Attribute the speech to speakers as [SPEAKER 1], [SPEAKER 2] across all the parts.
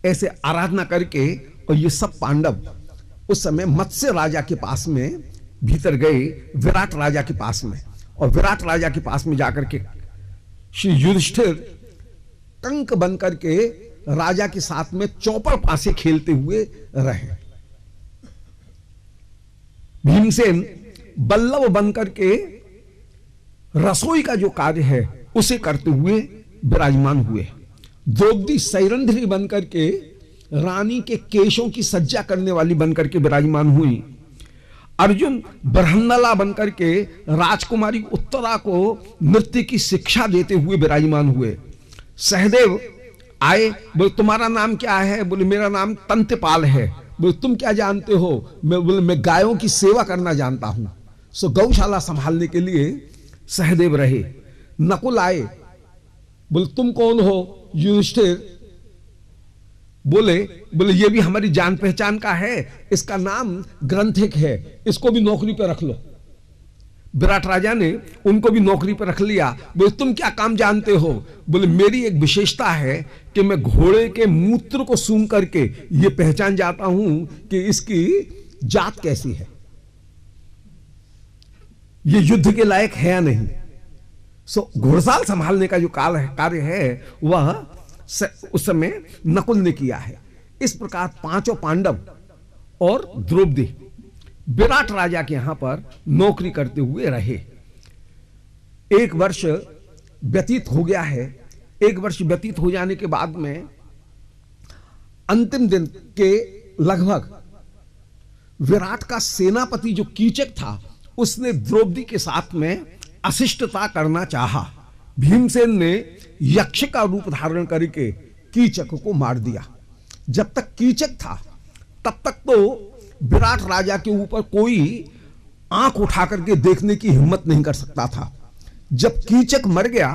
[SPEAKER 1] ऐसे आराधना करके, और ये सब पांडव उस समय मत्स्य राजा के पास में भीतर गए, विराट राजा के पास में, और विराट राजा के पास में जाकर के श्री युधिष्ठिर कंक बनकर के राजा के साथ में चौपड़ पासे खेलते हुए रहे। भीमसेन बल्लभ बनकर के रसोई का जो कार्य है उसे करते हुए विराजमान हुए। द्रौपदी सैरंध्री बनकर के रानी के केशों की सज्जा करने वाली बनकर के विराजमान हुई। अर्जुन बरहन्नला बनकर के राजकुमारी उत्तरा को नृत्य की शिक्षा देते हुए विराजमान हुए। सहदेव आए, बोले तुम्हारा नाम क्या है? बोले मेरा नाम तंत्यपाल है। बोले तुम क्या जानते हो? बोले मैं गायों की सेवा करना जानता हूं। सो गौशाला संभालने के लिए सहदेव रहे। नकुल आए, बोले तुम कौन हो? युधिष्ठिर बोले ये भी हमारी जान पहचान का है, इसका नाम ग्रंथिक है, इसको भी नौकरी पर रख लो। विराट राजा ने उनको भी नौकरी पर रख लिया। बोले तुम क्या काम जानते हो? बोले मेरी एक विशेषता है कि मैं घोड़े के मूत्र को सूंघ करके ये पहचान जाता हूं कि इसकी जात कैसी है, ये युद्ध के लायक है या नहीं। सो घोड़साल संभालने का जो कार्य है वह उस समय नकुल ने किया है। इस प्रकार पांचों पांडव और द्रौपदी विराट राजा के यहां पर नौकरी करते हुए रहे। एक वर्ष व्यतीत हो गया है। एक वर्ष व्यतीत हो जाने के बाद में अंतिम दिन के लगभग विराट का सेनापति जो कीचक था उसने द्रौपदी के साथ में अशिष्टता करना चाहा। भीमसेन ने यक्ष का रूप धारण करके कीचक को मार दिया। जब तक कीचक था तब तक तो विराट राजा के ऊपर कोई आंख उठा करके देखने की हिम्मत नहीं कर सकता था। जब कीचक मर गया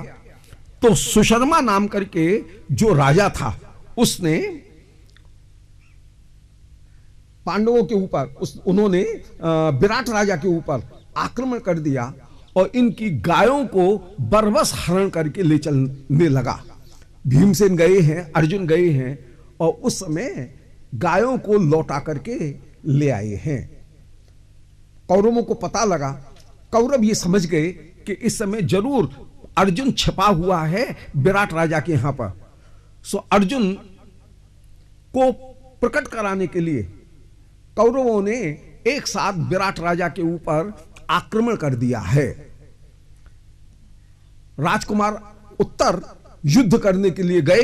[SPEAKER 1] तो सुशर्मा नाम करके जो राजा था उसने पांडवों के ऊपर उन्होंने विराट राजा के ऊपर आक्रमण कर दिया और इनकी गायों को बरबस हरण करके ले चलने लगा। भीमसेन गए हैं, अर्जुन गए हैं और उस समय गायों को लौटा करके ले आए हैं। कौरवों को पता लगा, कौरव ये समझ गए कि इस समय जरूर अर्जुन छिपा हुआ है विराट राजा के यहां पर। सो अर्जुन को प्रकट कराने के लिए कौरवों ने एक साथ विराट राजा के ऊपर आक्रमण कर दिया है। राजकुमार उत्तर युद्ध करने के लिए गए।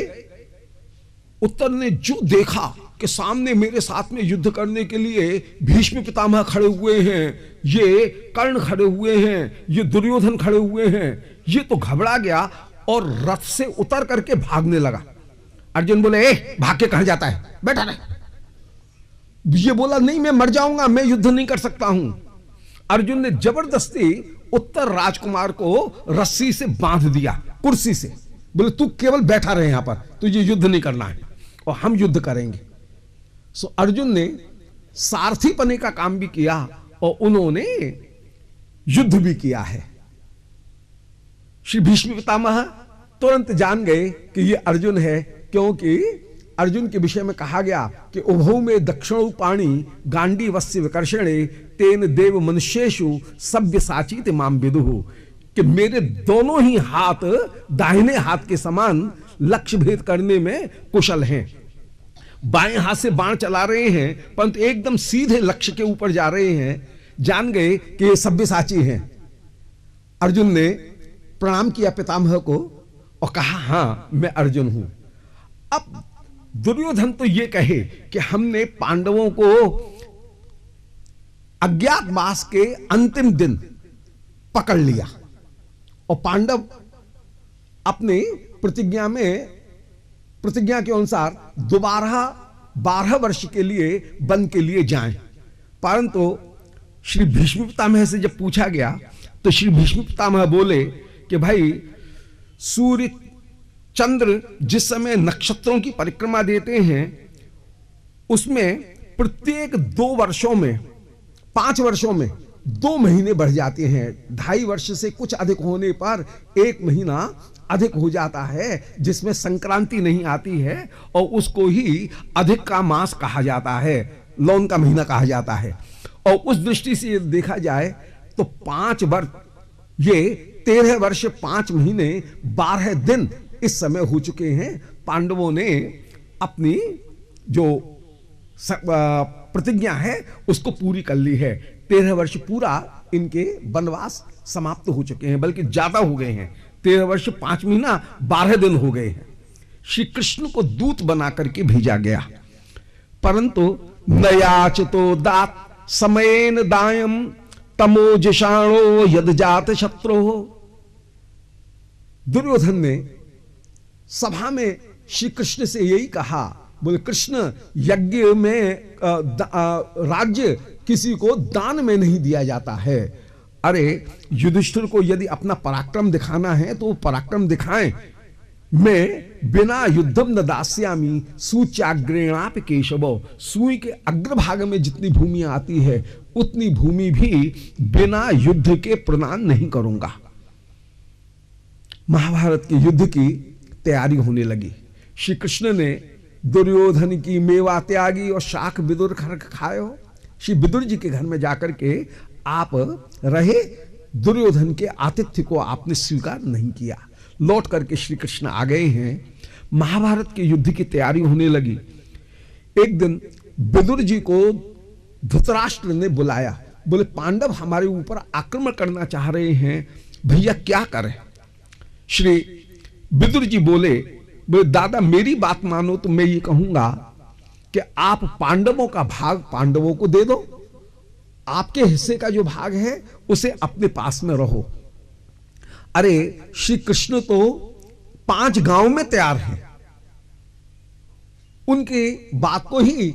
[SPEAKER 1] उत्तर ने जो देखा कि सामने मेरे साथ में युद्ध करने के लिए भीष्म पितामह खड़े हुए हैं, ये कर्ण खड़े हुए हैं, ये दुर्योधन खड़े हुए हैं, ये तो घबरा गया और रथ से उतर करके भागने लगा। अर्जुन बोले भाग के कहां जाता है, बैठा रहे। ये बोला नहीं मैं मर जाऊंगा, मैं युद्ध नहीं कर सकता हूं। अर्जुन ने जबरदस्ती उत्तर राजकुमार को रस्सी से बांध दिया, कुर्सी से। बोले तू केवल बैठा रहे यहां पर, तुझे युद्ध नहीं करना है और हम युद्ध करेंगे। सो अर्जुन ने सारथी पने का काम भी किया और उन्होंने युद्ध भी किया है। श्री भीष्म पितामह तुरंत जान गए कि ये अर्जुन है, क्योंकि अर्जुन के विषय में कहा गया कि उभौ में दक्षिणौ पाणी गांडी वस्य विकर्षणे तेन देव मनुष्येषु सभ्य साचित माम विदुहु, कि मेरे दोनों ही हाथ दाहिने हाथ के समान लक्ष्य भेद करने में कुशल हैं। बाएं हाथ से बाण चला रहे हैं परंतु एकदम सीधे लक्ष्य के ऊपर जा रहे हैं। जान गए कि ये सभ्यसाची हैं। अर्जुन ने प्रणाम किया पितामह को और कहा हां मैं अर्जुन हूं। अब दुर्योधन तो ये कहे कि हमने पांडवों को अज्ञातवास के अंतिम दिन पकड़ लिया और पांडव अपने प्रतिज्ञा के अनुसार दोबारा 12 वर्ष के लिए वन के लिए जाएं। परंतु श्री भीष्म पितामह से जब पूछा गया तो श्री भीष्म पितामह बोले कि भाई सूर्य चंद्र जिस समय नक्षत्रों की परिक्रमा देते हैं उसमें प्रत्येक 2 वर्षों में 5 वर्षों में 2 महीने बढ़ जाते हैं। 2.5 वर्ष से कुछ अधिक होने पर 1 महीना अधिक हो जाता है, जिसमें संक्रांति नहीं आती है, और उसको ही अधिक का मास कहा जाता है, लौन का महीना कहा जाता है। और उस दृष्टि से देखा जाए तो 5 वर्ष, ये 13 वर्ष 5 महीने 12 दिन इस समय हो चुके हैं। पांडवों ने अपनी जो प्रतिज्ञा है उसको पूरी कर ली है। 13 वर्ष पूरा इनके वनवास समाप्त हो चुके हैं, बल्कि ज्यादा हो गए हैं। 13 वर्ष 5 महीना 12 दिन हो गए हैं। श्री कृष्ण को दूत बना करके भेजा गया, परंतु नयाचतो दात समयेन दायम तमोजशाणो यद जात शत्रु। दुर्योधन ने सभा में श्री कृष्ण से यही कहा, बोले कृष्ण, यज्ञ में राज्य किसी को दान में नहीं दिया जाता है। अरे युधिष्ठिर को यदि अपना पराक्रम दिखाना है तो पराक्रम दिखाएं। मैं बिना युद्धम न दास्यामी सूच्याग्रेणाप केशव। सुई के अग्रभाग में जितनी भूमि आती है उतनी भूमि भी बिना युद्ध के प्रदान नहीं करूंगा। महाभारत के युद्ध की तैयारी होने लगी। श्री कृष्ण ने दुर्योधन की मेवा त्यागी और शाख विदुर खायो। श्री विदुर जी के घर में जाकर के आप रहे, दुर्योधन के आतिथ्य को आपने स्वीकार नहीं किया। लौट करके श्री कृष्ण आ गए हैं। महाभारत के युद्ध की तैयारी होने लगी। एक दिन विदुर जी को धृतराष्ट्र ने बुलाया, बोले पांडव हमारे ऊपर आक्रमण करना चाह रहे हैं, भैया क्या करें। श्री विदुर जी बोले दादा मेरी बात मानो तो मैं ये कहूंगा कि आप पांडवों का भाग पांडवों को दे दो, आपके हिस्से का जो भाग है उसे अपने पास में रहो। अरे श्री कृष्ण तो 5 गांव में तैयार हैं, उनकी बात को ही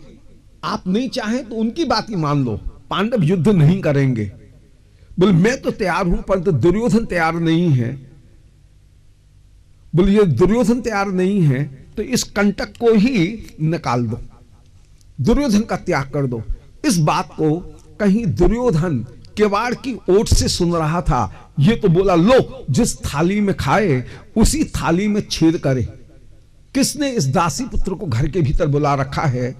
[SPEAKER 1] आप नहीं चाहें तो उनकी बात ही मान लो, पांडव युद्ध नहीं करेंगे। बोले मैं तो तैयार हूं परंतु दुर्योधन तैयार नहीं है। बोले ये दुर्योधन तैयार नहीं है तो इस कंटक को ही निकाल दो, दुर्योधन का त्याग कर दो। इस बात को कहीं दुर्योधन किवाड़ की ओट से सुन रहा था। ये तो बोला लो जिस थाली में खाए उसी थाली में छेद करे। किसने इस दासी पुत्र को घर के भीतर बुला रखा है,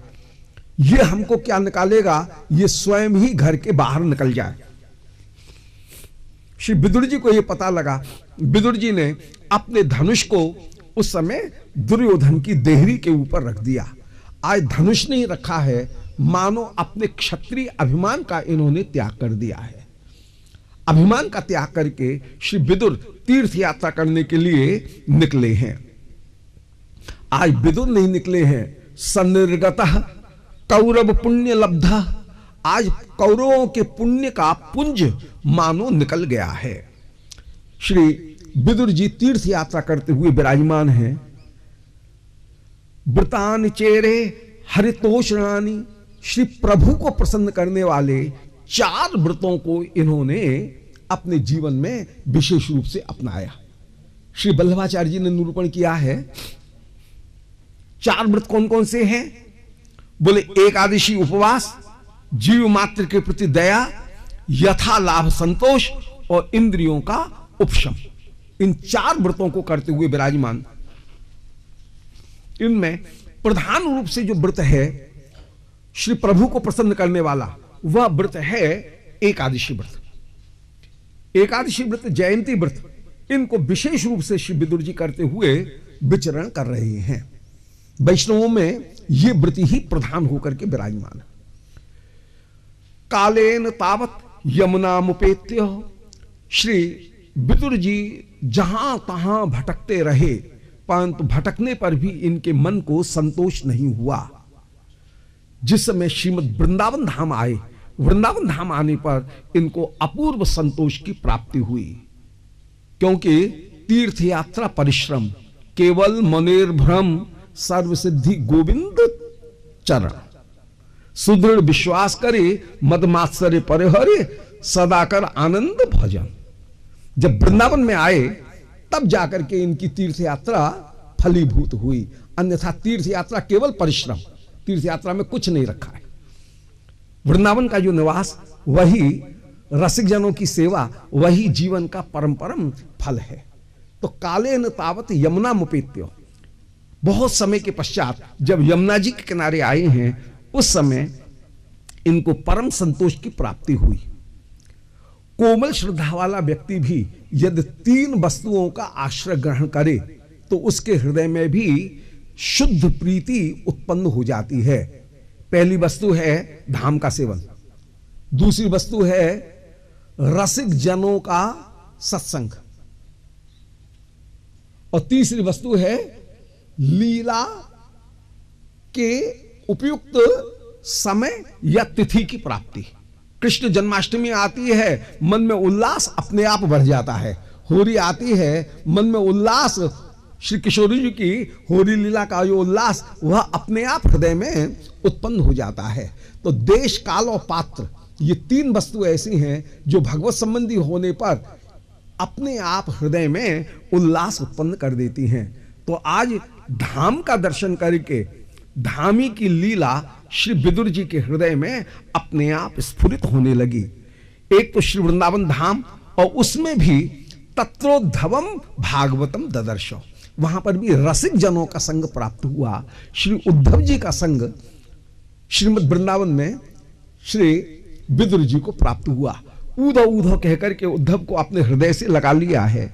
[SPEAKER 1] ये हमको क्या निकालेगा, ये स्वयं ही घर के बाहर निकल जाए। श्री विदुर जी को यह पता लगा। विदुर जी ने अपने धनुष को उस समय दुर्योधन की देहरी के ऊपर रख दिया। आज धनुष नहीं रखा है, मानो अपने क्षत्रिय अभिमान का इन्होंने त्याग कर दिया है। अभिमान का त्याग करके श्री विदुर तीर्थ यात्रा करने के लिए निकले हैं। आज विदुर नहीं निकले हैं, सन्निर्गतः कौरव पुण्य लब्धा। आज कौरवों के पुण्य का पुंज मानो निकल गया है। श्री विदुर जी तीर्थ यात्रा करते हुए विराजमान हैं। व्रतान चेरे हरितोषणानी, श्री प्रभु को प्रसन्न करने वाले 4 व्रतों को इन्होंने अपने जीवन में विशेष रूप से अपनाया। श्री वल्लभाचार्य जी ने निरूपण किया है। 4 व्रत कौन कौन से हैं? बोले एकादशी उपवास, जीव मात्र के प्रति दया, यथा लाभ संतोष और इंद्रियों का उपशम। इन 4 व्रतों को करते हुए विराजमान। इनमें प्रधान रूप से जो व्रत है श्री प्रभु को प्रसन्न करने वाला, वह व्रत है एकादशी व्रत। एकादशी व्रत, जयंती व्रत, इनको विशेष रूप से श्री विदुर जी करते हुए विचरण कर रहे हैं। वैष्णवों में ये व्रत ही प्रधान होकर के विराजमान है। कालेन तावत यमुना मुपेत्य, श्री विदुर जी जहां तहां भटकते रहे, परंतु भटकने पर भी इनके मन को संतोष नहीं हुआ। जिस समय श्रीमद् वृंदावन धाम आए, वृंदावन धाम आने पर इनको अपूर्व संतोष की प्राप्ति हुई, क्योंकि तीर्थ यात्रा परिश्रम, केवल मनिर्भ्रम, सर्व सिद्धि गोविंद चरण, सुदृढ़ विश्वास करे मदमात्सर्य परिहरे, सदाकर आनंद भजन। जब वृंदावन में आए तब जाकर के इनकी तीर्थ यात्रा फलीभूत हुई। अन्यथा तीर्थ यात्रा केवल परिश्रम, तीर्थ यात्रा में कुछ नहीं रखा है। वृंदावन का जो निवास, वही रसिक जनों की सेवा, वही जीवन का परम परम फल है। तो काले न तावत यमुना मुपेत्यो, बहुत समय के पश्चात जब यमुना जी के किनारे आए हैं उस समय इनको परम संतोष की प्राप्ति हुई। कोमल श्रद्धा वाला व्यक्ति भी यदि 3 वस्तुओं का आश्रय ग्रहण करे तो उसके हृदय में भी शुद्ध प्रीति उत्पन्न हो जाती है। पहली वस्तु है धाम का सेवन, दूसरी वस्तु है रसिक जनों का सत्संग, और तीसरी वस्तु है लीला के उपयुक्त समय या तिथि की प्राप्ति। कृष्ण जन्माष्टमी आती है, मन में उल्लास अपने आप बढ़ जाता है। होली आती है, मन में उल्लास, श्री किशोरी जी की होली लीला का जो उल्लास वह अपने आप हृदय में उत्पन्न हो जाता है। तो देश, काल और पात्र, ये 3 वस्तु ऐसी हैं जो भगवत संबंधी होने पर अपने आप हृदय में उल्लास उत्पन्न कर देती हैं। तो आज धाम का दर्शन करके धामी की लीला श्री विदुर जी के हृदय में अपने आप स्फुरित होने लगी। एक तो श्री वृंदावन धाम, और उसमें भी तत्रोद्धवम भागवतम ददर्शो, वहां पर भी रसिक जनों का संग प्राप्त हुआ। श्री उद्धव जी का संग श्रीमद् वृंदावन में श्री विदुर जी को प्राप्त हुआ। ऊधो ऊधो कहकर के उद्धव को अपने हृदय से लगा लिया है।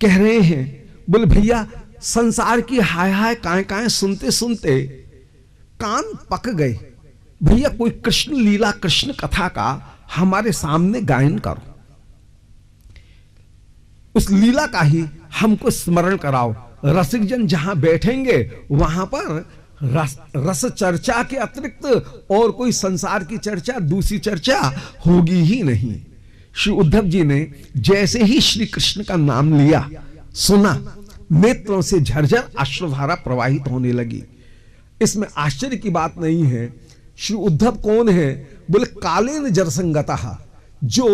[SPEAKER 1] कह रहे हैं, बोले भैया संसार की हाय हाय काए काए सुनते सुनते कान पक गए, भैया कोई कृष्ण लीला कृष्ण कथा का हमारे सामने गायन करो, उस लीला का ही हमको स्मरण कराओ। रसिक जन जहां बैठेंगे वहां पर रस चर्चा के अतिरिक्त और कोई संसार की चर्चा, दूसरी चर्चा होगी ही नहीं। श्री उद्धव जी ने जैसे ही श्री कृष्ण का नाम लिया, सुना, नेत्रों से झरझर अश्रुधारा प्रवाहित होने लगी। इसमें आश्चर्य की बात नहीं है। श्री उद्धव कौन है? बोले कालेन जरसंगतः, जो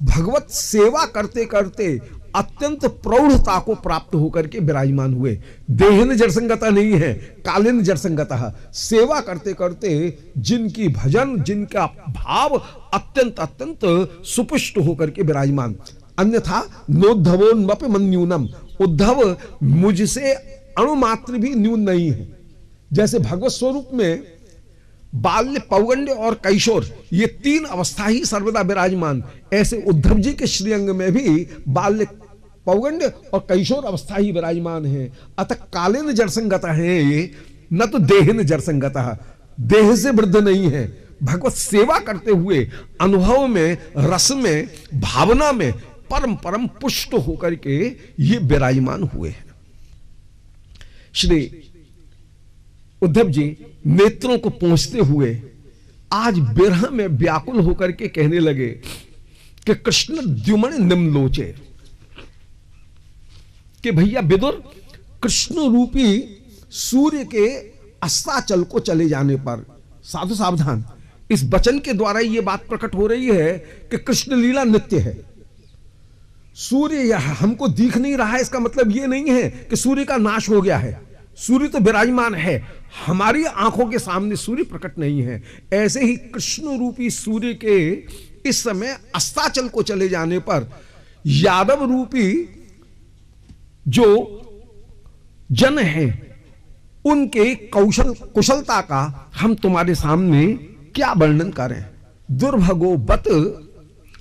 [SPEAKER 1] भगवत सेवा करते करते अत्यंत प्रौढ़ता को प्राप्त होकर के विराजमान हुए। देहन जरसंगता नहीं है, कालीन जरसंगतः, सेवा करते करते जिनकी भजन, जिनका भाव अत्यंत अत्यंत सुपुष्ट होकर के विराजमान। अन्यथा नोद्धवोन्मप मन्यूनम, उद्धव मुझसे अणुमात्र भी न्यून नहीं है। जैसे भगवत स्वरूप में बाल्य, पौगंड और कैशोर, ये 3 अवस्था ही सर्वदा विराजमान, ऐसे उद्धव जी के श्रीअंग में भी बाल्य, पौगंड और कैशोर अवस्था ही विराजमान है। अतः कालीन जरसंगत है ये, न तो देहन जरसंगत, देह से वृद्ध नहीं है। भगवत सेवा करते हुए अनुभव में, रस में, भावना में परम परम पुष्ट होकर के ये विराजमान हुए हैं। श्री उद्धव जी नेत्रों को पहुंचते हुए आज विरह में व्याकुल होकर के कहने लगे कि कृष्ण द्युमन निम्नलोचे, कि भैया विदुर, कृष्ण रूपी सूर्य के अस्ताचल को चले जाने पर, साधु सावधान, इस वचन के द्वारा यह बात प्रकट हो रही है कि कृष्ण लीला नित्य है। सूर्य हमको दिख नहीं रहा है, इसका मतलब यह नहीं है कि सूर्य का नाश हो गया है। सूर्य तो विराजमान है, हमारी आंखों के सामने सूर्य प्रकट नहीं है। ऐसे ही कृष्ण रूपी सूर्य के इस समय अस्ताचल को चले जाने पर यादव रूपी जो जन हैं उनके कुशलता का हम तुम्हारे सामने क्या वर्णन करें। दुर्भगो बत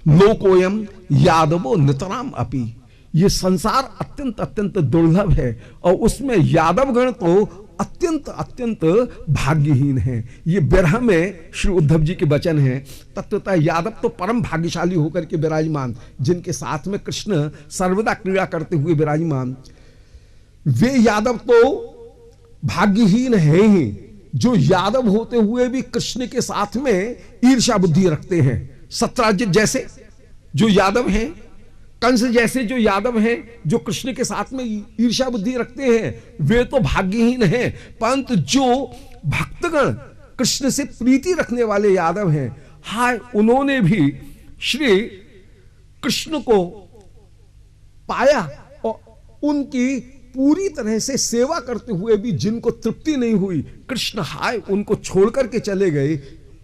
[SPEAKER 1] लोकोयम यादवो नितराम अपि, ये संसार अत्यंत अत्यंत दुर्लभ है और उसमें यादवगण तो अत्यंत अत्यंत भाग्यहीन है। ये विरह में श्री उद्धव जी के वचन हैं। तत्वतः यादव तो परम भाग्यशाली होकर के विराजमान, जिनके साथ में कृष्ण सर्वदा क्रीड़ा करते हुए विराजमान, वे यादव तो भाग्यहीन है ही, जो यादव होते हुए भी कृष्ण के साथ में ईर्ष्या बुद्धि रखते हैं। सत्राजित जैसे जो यादव हैं, कंस जैसे जो यादव हैं, जो कृष्ण के साथ में ईर्ष्या बुद्धि रखते हैं, वे तो भाग्यहीन हैं। परंतु जो भक्तगण कृष्ण से प्रीति रखने वाले यादव हैं, हाय, उन्होंने भी श्री कृष्ण को पाया और उनकी पूरी तरह से सेवा करते हुए भी जिनको तृप्ति नहीं हुई, कृष्ण हाय उनको छोड़ करके चले गए,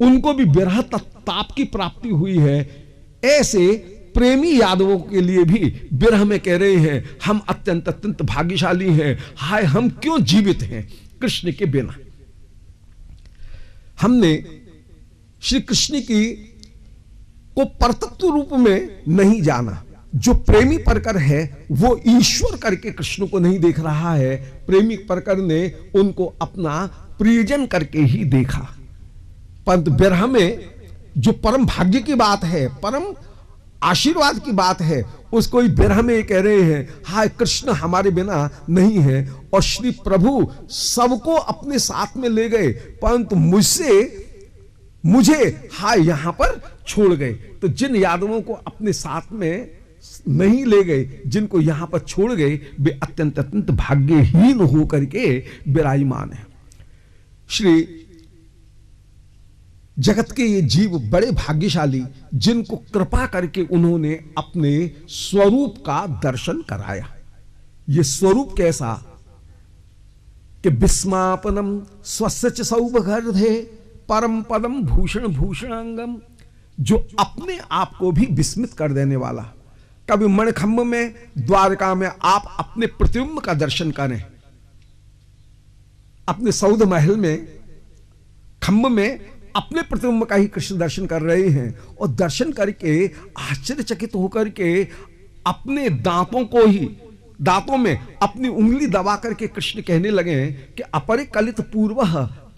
[SPEAKER 1] उनको भी विरह ताप की प्राप्ति हुई है। ऐसे प्रेमी यादवों के लिए भी विरह में कह रहे हैं हम अत्यंत अत्यंत भाग्यशाली हैं, हाय हम क्यों जीवित हैं कृष्ण के बिना। हमने श्री कृष्ण की को परतत्व रूप में नहीं जाना। जो प्रेमी परकर है वो ईश्वर करके कृष्ण को नहीं देख रहा है, प्रेमी परकर ने उनको अपना प्रियजन करके ही देखा। परंतु विरह में जो परम भाग्य की बात है, परम आशीर्वाद की बात है, उसको ही विरह में कह रहे हैं हाय कृष्ण हमारे बिना नहीं है। और श्री प्रभु सबको अपने साथ में ले गए, परंतु मुझे हाय यहां पर छोड़ गए। तो जिन यादवों को अपने साथ में नहीं ले गए, जिनको यहां पर छोड़ गए, वे अत्यंत अत्यंत भाग्यहीन होकर के विराजमान है। श्री जगत के ये जीव बड़े भाग्यशाली जिनको कृपा करके उन्होंने अपने स्वरूप का दर्शन कराया। ये स्वरूप कैसा कि विस्मापनम स्वस्य सौभगर्धे परम पदम भूषण भूषणांगम, जो अपने आप को भी विस्मित कर देने वाला। कभी मणिखंभ में द्वारका में आप अपने प्रतिबिंब का दर्शन करें, अपने सौध महल में खंभ में अपने प्रतिबिंब का ही कृष्ण दर्शन कर रहे हैं, और दर्शन करके आश्चर्यचकित होकर के अपने दांतों में अपनी उंगली दबा करके कृष्ण कहने लगे कि अपरिकलित पूर्व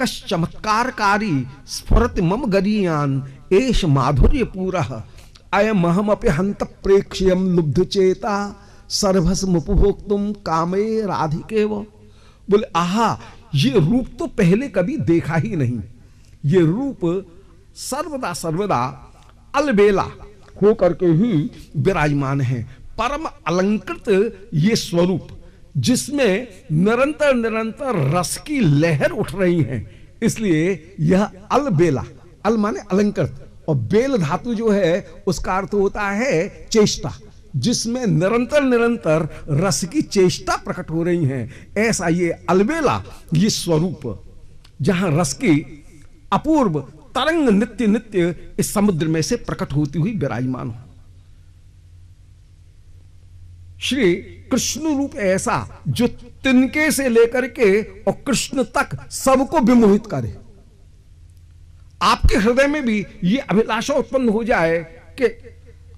[SPEAKER 1] कश चमत्कारकारी स्फुरत मम गरीयान एष माधुर्य पूरः अयम अहमपि हंत प्रेक्ष्यम लुब्ध चेता सर्वस मुपभोक्तुम कामे राधिके वो। बोले आहा, ये रूप तो पहले कभी देखा ही नहीं। ये रूप सर्वदा सर्वदा अलबेला होकर के ही विराजमान है। परम अलंकृत ये स्वरूप जिसमें निरंतर निरंतर रस की लहर उठ रही है, इसलिए यह अलबेला, अल माने अलंकृत, और बेल धातु जो है उसका अर्थ होता है चेष्टा, जिसमें निरंतर निरंतर रस की चेष्टा प्रकट हो रही है। ऐसा ये अलबेला ये स्वरूप जहां रस की अपूर्व तरंग नित्य नित्य इस समुद्र में से प्रकट होती हुई विराजमान हो। श्री कृष्ण रूप ऐसा जो तिनके से लेकर के और कृष्ण तक सबको विमोहित करे। आपके हृदय में भी ये अभिलाषा उत्पन्न हो जाए कि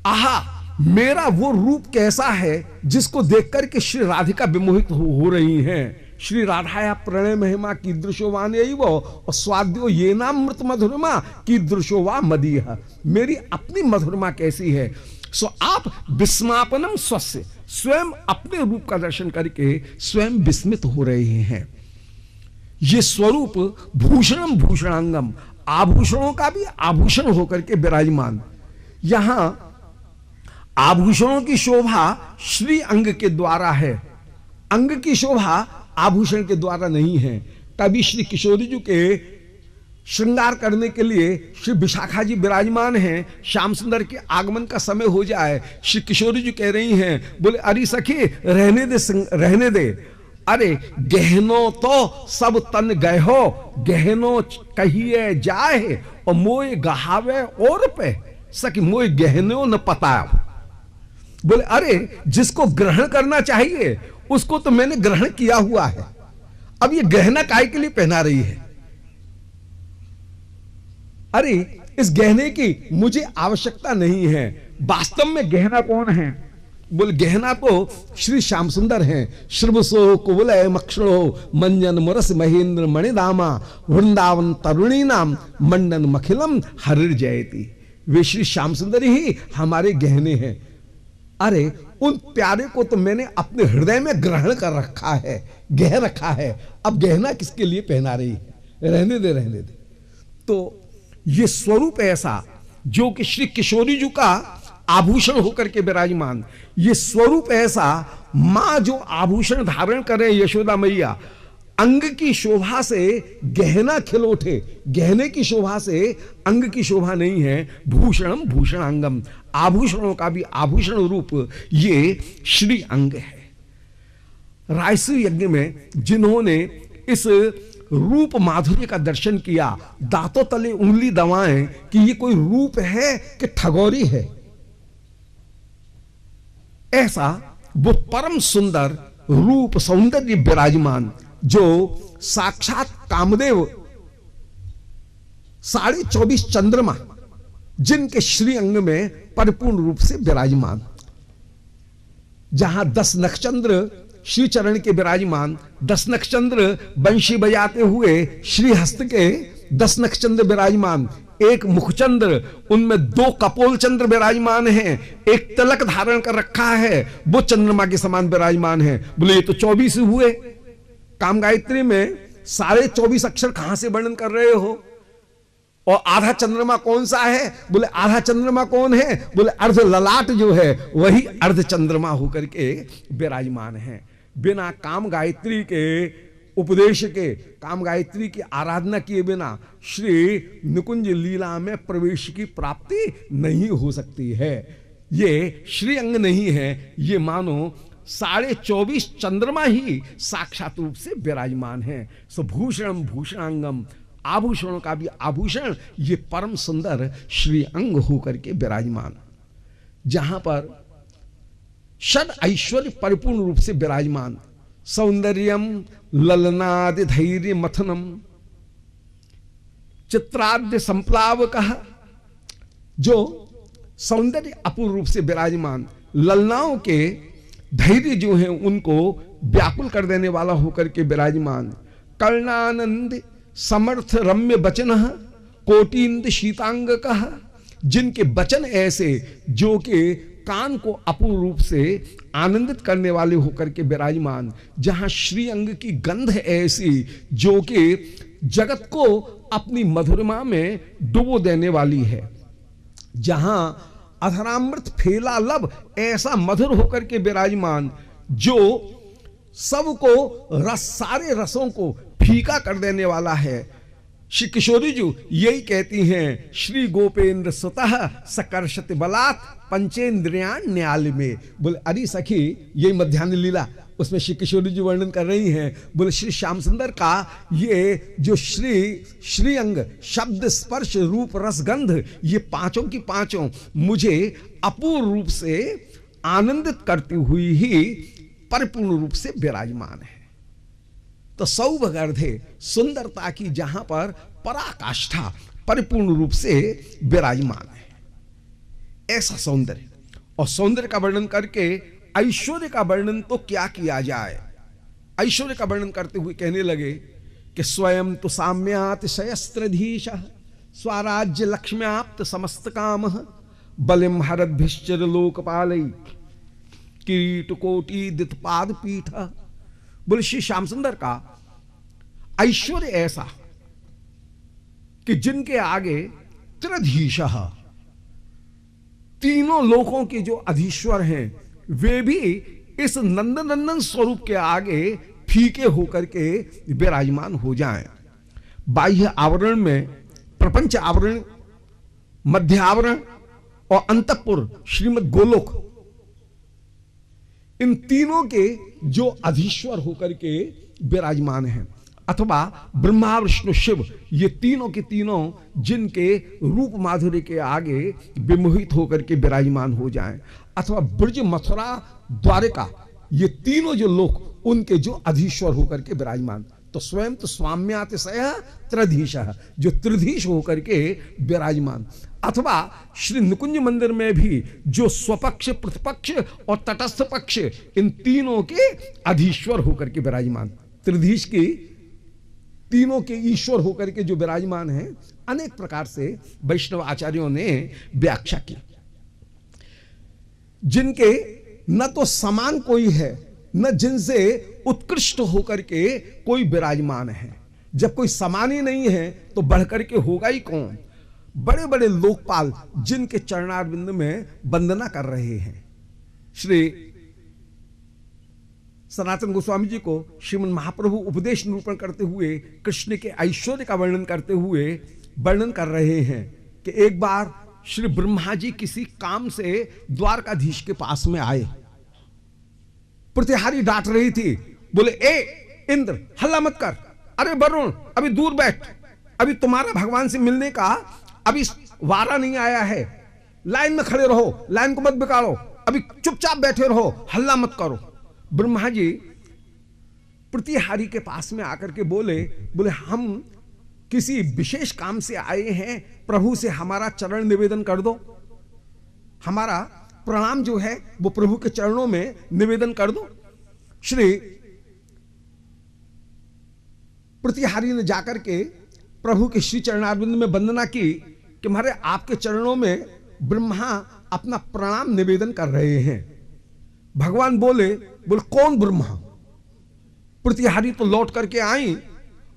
[SPEAKER 1] आहा, मेरा वो रूप कैसा है जिसको देख करके श्री राधिका विमोहित हो रही हैं। श्री राधाया प्रणय महिमा की दृश्यवान और स्वाद्यो ये नाम मृत मधुरमा की दृश्यवा मदीह, मेरी अपनी मधुरमा कैसी है। सो आप विस्मापनम स्वस्य, स्वयं अपने रूप का दर्शन करके स्वयं विस्मित हो रहे हैं। ये स्वरूप भूषणम भूषणांगम, आभूषणों का भी आभूषण होकर के विराजमान। यहां आभूषणों की शोभा श्री अंग के द्वारा है, अंग की शोभा आभूषण के द्वारा नहीं है। तभी श्री किशोरी जी के श्रृंगार करने के लिए श्री विशाखा जी विराजमान हैं। श्याम सुंदर के आगमन का समय हो जाए, श्री किशोरी जी कह रही हैं, बोले अरे सखी रहने दे, रहने दे। अरे गहनो तो सब तन गहो, गहनो कहिए जाए और मोए गहावे और पे सखी मोए गहनो न पता। बोले अरे जिसको ग्रहण करना चाहिए उसको तो मैंने ग्रहण किया हुआ है, अब ये गहना काहे के लिए पहना रही है। अरे इस गहने की मुझे आवश्यकता नहीं है। वास्तव में गहना कौन है? बोले गहना तो श्री श्याम सुंदर हैं। श्रवसो कुवलय मक्षणो मंजन मुरस महेंद्र मणिदामा वृंदावन तरुणी नाम मंडन मखिलम हरिर जयती। वे श्री श्याम सुंदर ही हमारे गहने हैं। अरे उन प्यारे को तो मैंने अपने हृदय में ग्रहण कर रखा है, गह रखा है, अब गहना किसके लिए पहना रही है? रहने दे, रहने दे। तो ये स्वरूप ऐसा जो कि श्री किशोरी जी का आभूषण होकर के विराजमान, ये स्वरूप ऐसा मां जो आभूषण धारण करे यशोदा मैया, अंग की शोभा से गहना खिल उठे, गहने की शोभा से अंग की शोभा नहीं है। भूषणम भूषणांगम, आभूषणों का भी आभूषण रूप ये श्री अंग है। रायसू यज्ञ में जिन्होंने इस रूप माधुर्य का दर्शन किया, दांतों तले उंगली दबाएं कि ये कोई रूप है कि ठगोरी है। ऐसा वो परम सुंदर रूप सौंदर्य विराजमान जो साक्षात कामदेव 24.5 चंद्रमा जिनके श्री अंग में परिपूर्ण रूप से विराजमान, जहां 10 नक्षचंद्र श्री चरण के विराजमान, 10 नक्षचंद्र बंशी बजाते हुए श्री हस्त के 10 नक्षचंद्र विराजमान, एक मुखचंद्र, उनमें 2 कपोल चंद्र विराजमान हैं, एक तिलक धारण कर रखा है वो चंद्रमा के समान विराजमान है। बोले ये तो 24 हुए। काम गायत्री में सारे 24 अक्षर कहां से वर्णन कर रहे हो? और आधा चंद्रमा कौन सा है? बोले आधा चंद्रमा कौन है? बोले अर्ध ललाट जो है वही अर्ध चंद्रमा होकर के विराजमान है। बिना काम गायत्री के उपदेश के, काम गायत्री की आराधना किए बिना श्री निकुंज लीला में प्रवेश की प्राप्ति नहीं हो सकती है। ये श्री अंग नहीं है, ये मानो 24.5 चंद्रमा ही साक्षात रूप से विराजमान है। सो भूषणम भूषणांगम, आभूषणों का भी आभूषण, ये परम सुंदर श्री अंग होकर के विराजमान, जहां पर षड ऐश्वर्य परिपूर्ण रूप से विराजमान। सौंदर्यम ललनादि धैर्य मथनम चित्राद्य संप्लावक, जो सौंदर्य अपूर्ण रूप से विराजमान, ललनाओं के धैर्य जो है उनको व्याकुल कर देने वाला होकर के विराजमान। कर्णानंद समर्थ रम्य वचन कोटिंद शीतांग कह, जिनके वचन ऐसे जो कि कान को अपूर्ण रूप से आनंदित करने वाले होकर के विराजमान, जहां श्री अंग की गंध ऐसी जो कि जगत को अपनी मधुरिमा में डुबो देने वाली है, जहां अधरामृत फेला लब ऐसा मधुर होकर के विराजमान, जो सबको रस, सारे रसों को फीका कर देने वाला है। श्री किशोरी जी यही कहती हैं, श्री गोपेंद्र सुतः सकर्षत बलात् पंचेंद्रियाण न्याल में। बोले अरे सखी, यही मध्यान्ह लीला, उसमें श्री किशोरी जी वर्णन कर रही हैं। बोले श्री श्याम सुंदर का ये जो श्री अंग शब्द स्पर्श रूप रस गंध, ये पांचों की पांचों मुझे अपूर्ण रूप से आनंदित करती हुई ही परिपूर्ण रूप से विराजमान है। तो सौभगर्धे, सुंदरता की जहां पर पराकाष्ठा परिपूर्ण रूप से विराजमान है, ऐसा सौंदर्य। और सौंदर्य का वर्णन करके ऐश्वर्य का वर्णन तो क्या किया जाए। ऐश्वर्य का वर्णन करते हुए कहने लगे कि स्वयं तो साम्यात शयस्त्रधीश स्वराज्य लक्ष्म्याप्त समस्त काम बलिम हरद्भिश्चर लोकपालई किरीट कोटि दितपाद पीठ। बोले श्री श्याम सुंदर का ऐश्वर्य ऐसा कि जिनके आगे त्रिधीश, तीनों लोकों के जो अधीश्वर हैं वे भी इस नंदनंदन स्वरूप के आगे फीके होकर के विराजमान हो जाएं। बाह्य आवरण में प्रपंच आवरण, मध्य आवरण और अंतःपुर श्रीमद गोलोक, इन तीनों के जो अधीश्वर होकर के विराजमान हैं, अथवा ब्रह्मा विष्णु शिव, ये तीनों के तीनों जिनके रूप माधुर्य के आगे विमोहित होकर के विराजमान हो जाएं, अथवा ब्रज मथुरा द्वारिका, ये तीनों जो लोक उनके जो अधीश्वर होकर के विराजमान। तो स्वयं तो स्वाम्यातिशय त्रिधीश, जो त्रिधीश होकर के विराजमान। अथवा श्री निकुंज मंदिर में भी जो स्वपक्ष, प्रतिपक्ष और तटस्थ पक्ष, इन तीनों के अधीश्वर होकर के विराजमान, त्रिधीश की तीनों के ईश्वर होकर के जो विराजमान हैं, अनेक प्रकार से वैष्णव आचार्यों ने व्याख्या की। जिनके न तो समान कोई है, न जिनसे उत्कृष्ट होकर के कोई विराजमान है। जब कोई समान ही नहीं है तो बढ़कर के होगा ही कौन। बड़े बड़े लोकपाल जिनके चरणारविंद में वंदना कर रहे हैं। श्री सनातन गोस्वामी जी को श्रीमद् महाप्रभु उपदेश निरूपण करते हुए कृष्ण के ऐश्वर्य का वर्णन करते हुए वर्णन कर रहे हैं कि एक बार श्री ब्रह्मा जी किसी काम से द्वारकाधीश के पास में आए। प्रतिहारी डांट रही थी, बोले ए इंद्र हल्ला मत कर, अरे वरुण अभी दूर बैठ, अभी तुम्हारा भगवान से मिलने का अभी वारा नहीं आया है, लाइन में खड़े रहो, लाइन को मत बिगाड़ो। अभी चुपचाप बैठे रहो, हल्ला मत करो। ब्रह्मा जी प्रतिहारी के पास में आकर के बोले हम किसी विशेष काम से आए हैं, प्रभु से हमारा चरण निवेदन कर दो, हमारा प्रणाम जो है वो प्रभु के चरणों में निवेदन कर दो। श्री प्रतिहारी ने जाकर के प्रभु के श्री चरणारविंद में वंदना की कि महाराज आपके चरणों में ब्रह्मा अपना प्रणाम निवेदन कर रहे हैं। भगवान बोले कौन ब्रह्मा? प्रतिहारी तो लौट करके आई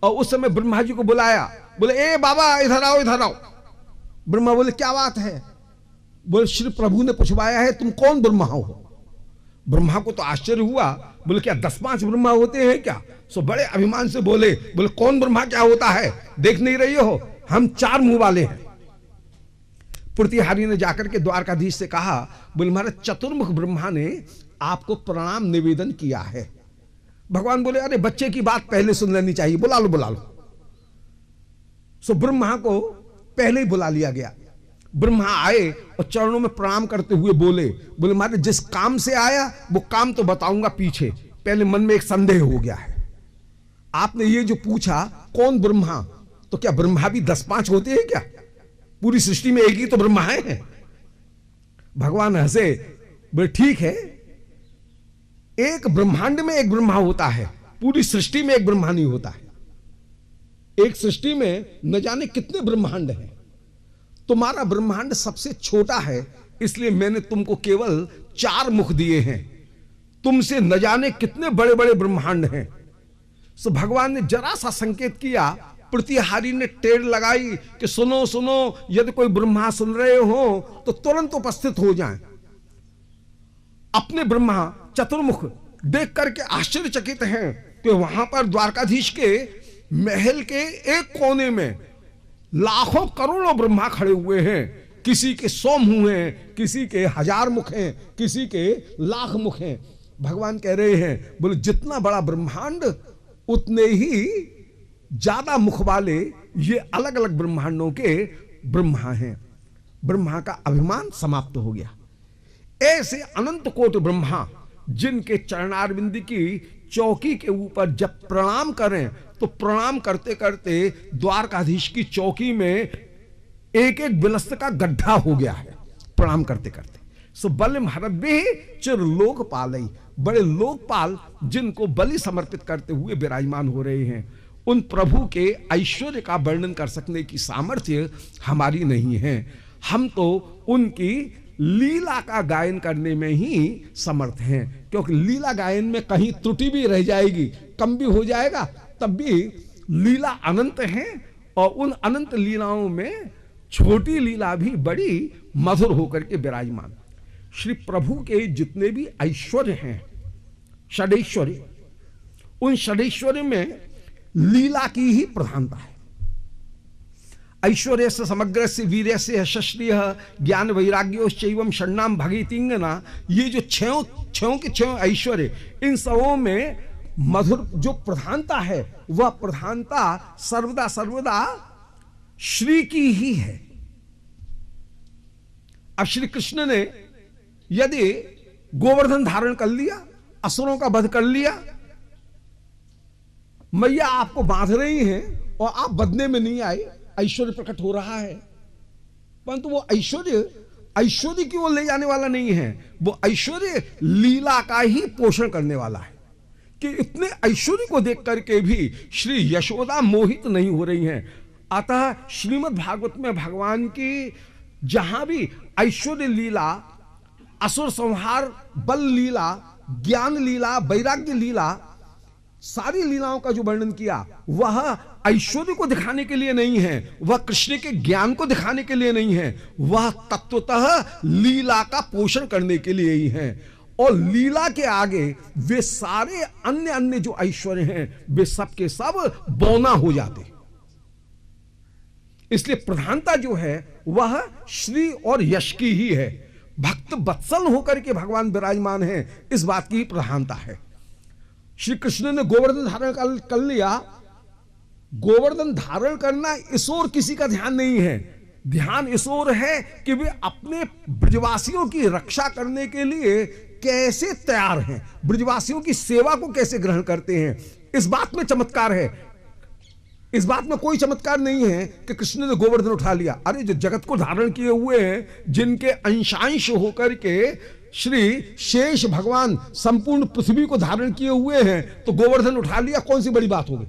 [SPEAKER 1] और उस समय ब्रह्मा जी को बुलाया, बोले ए बाबा इधर आओ इधर आओ। ब्रह्मा बोले क्या बात है? बोले श्री प्रभु ने पूछवाया है तुम कौन ब्रह्मा हो। ब्रह्मा को तो आश्चर्य हुआ, बोले क्या 10-5 ब्रह्मा होते हैं क्या? सो बड़े अभिमान से बोले कौन ब्रह्मा क्या होता है, देख नहीं रही हो हम 4 मुंह वाले हैं। प्रतिहारी ने जाकर के द्वारकाधीश से कहा, बोले महाराज चतुर्मुख ब्रह्मा ने आपको प्रणाम निवेदन किया है। भगवान बोले अरे बच्चे की बात पहले सुन लेनी चाहिए, बुला लो बुला लो। सो ब्रह्मा को पहले ही बुला लिया गया। ब्रह्मा आए और चरणों में प्रणाम करते हुए बोले महाराज जिस काम से आया वो काम तो बताऊंगा पीछे, पहले मन में एक संदेह हो गया है। आपने ये जो पूछा कौन ब्रह्मा, तो क्या ब्रह्मा भी 10-5 होते हैं क्या? पूरी सृष्टि में एक ही तो ब्रह्मा है। भगवान हंसे, बोले ठीक है, एक ब्रह्मांड में एक ब्रह्मा होता है, पूरी सृष्टि में एक ब्रह्मा नहीं होता है। एक सृष्टि में न जाने कितने ब्रह्मांड हैं, तुम्हारा ब्रह्मांड सबसे छोटा है, इसलिए मैंने तुमको केवल 4 मुख दिए हैं, तुमसे न जाने कितने बड़े बड़े ब्रह्मांड हैं। सो भगवान ने जरा सा संकेत किया, प्रतिहारी ने टेढ़ लगाई कि सुनो सुनो, यदि कोई ब्रह्मा सुन रहे हो तो तुरंत उपस्थित हो जाएं। अपने ब्रह्मा चतुर्मुख देख करके आश्चर्यचकित हैं कि वहां पर द्वारकाधीश के महल के एक कोने में लाखों करोड़ों ब्रह्मा खड़े हुए हैं। किसी के 100 मुंह हैं, किसी के 1000 मुख हैं, किसी के लाख मुख हैं। भगवान कह रहे हैं जितना बड़ा ब्रह्मांड उतने ही ज्यादा मुख वाले ये अलग अलग ब्रह्मांडों के ब्रह्मा हैं। ब्रह्मा का अभिमान समाप्त हो गया। ऐसे अनंत कोट ब्रह्मा जिनके चरणारविंद की चौकी के ऊपर जब प्रणाम करें तो प्रणाम करते करते द्वारकाधीश की चौकी में एक एक बिलस्त का गड्ढा हो गया है प्रणाम करते करते। सो बल हरबे चिर लोकपालई, बड़े लोकपाल जिनको बलि समर्पित करते हुए विराजमान हो रहे हैं, उन प्रभु के ऐश्वर्य का वर्णन कर सकने की सामर्थ्य हमारी नहीं है। हम तो उनकी लीला का गायन करने में ही समर्थ हैं, क्योंकि लीला गायन में कहीं त्रुटि भी रह जाएगी, कम भी हो जाएगा, तब भी लीला अनंत है। और उन अनंत लीलाओं में छोटी लीला भी बड़ी मधुर होकर के विराजमान। श्री प्रभु के जितने भी ऐश्वर्य हैं, षडैश्वर्य, उन षडैश्वर्य में लीला की ही प्रधानता है। ऐश्वर्य से समग्र से वीर्य से यशस्वी ज्ञान वैराग्योश्चैवं षण्णाम भगीतिंगना, ये जो छयों के छयों ऐश्वर्य, इन सबों में मधुर जो प्रधानता है वह प्रधानता सर्वदा सर्वदा श्री की ही है। अब श्री कृष्ण ने यदि गोवर्धन धारण कर लिया, असुरों का वध कर लिया, मैया आपको बांध रही हैं और आप बदने में नहीं आए, ऐश्वर्य प्रकट हो रहा है, परंतु वो ऐश्वर्य की ओर ले जाने वाला नहीं है, वो ऐश्वर्य लीला का ही पोषण करने वाला है। कि इतने ऐश्वर्य को देख करके भी श्री यशोदा मोहित नहीं हो रही हैं। अतः श्रीमद् भागवत में भगवान की जहां भी ऐश्वर्य लीला, असुर संहार बल लीला, ज्ञान लीला, वैराग्य लीला, सारी लीलाओं का जो वर्णन किया वह ऐश्वर्य को दिखाने के लिए नहीं है, वह कृष्ण के ज्ञान को दिखाने के लिए नहीं है, वह तत्वतः लीला का पोषण करने के लिए ही है। और लीला के आगे वे सारे अन्य अन्य जो ऐश्वर्य हैं वे सब के सब बौना हो जाते। इसलिए प्रधानता जो है वह श्री और यश की ही है। भक्त वत्सल होकर के भगवान विराजमान हैं, इस बात की प्रधानता है। श्री कृष्ण ने गोवर्धन धारण कर लिया। गोवर्धन धारण करना इस ओर किसी का ध्यान नहीं है, ध्यान इस ओर है कि वे अपने ब्रजवासियों की रक्षा करने के लिए कैसे तैयार हैं, ब्रजवासियों की सेवा को कैसे ग्रहण करते हैं। इस बात में चमत्कार है। इस बात में कोई चमत्कार नहीं है कि कृष्ण ने गोवर्धन उठा लिया। अरे जो जगत को धारण किए हुए हैं, जिनके अंशांश होकर के श्री शेष भगवान संपूर्ण पृथ्वी को धारण किए हुए हैं, तो गोवर्धन उठा लिया, कौन सी बड़ी बात हो गई।